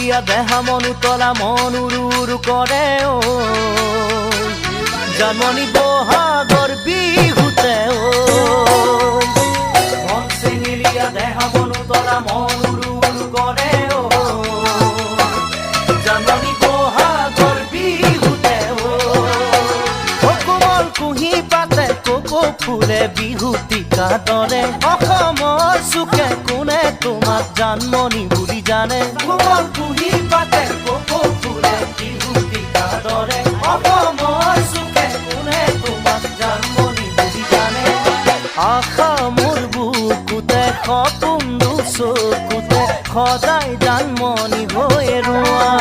চেঙেলীয়া দেহা মন উতলা মন উৰু উৰু কৰে ঐ জানমণি বহাগৰ বিহুতে ঐ মন চেঙেলীয়া দেহা মন উতলা মন উৰু উৰু কৰে ঐ জানমণি বহাগৰ বিহুতে ঐ কোমল কুঁহি পাতে কোকো ফুলে বিহুতিকা দৰে অসমৰ চুকে কোনে তোমাক জানমণি বুলি জানে কোমল কুঁহি পাতে কোকো ফুলে বিহুতিকা দৰে অসমৰ চুকে কোনে তোমাক জানমণি বুলি জানে আশা মোৰ বুকুতে সপোন চকুতে সদায় জানমণি হৈ ৰোৱা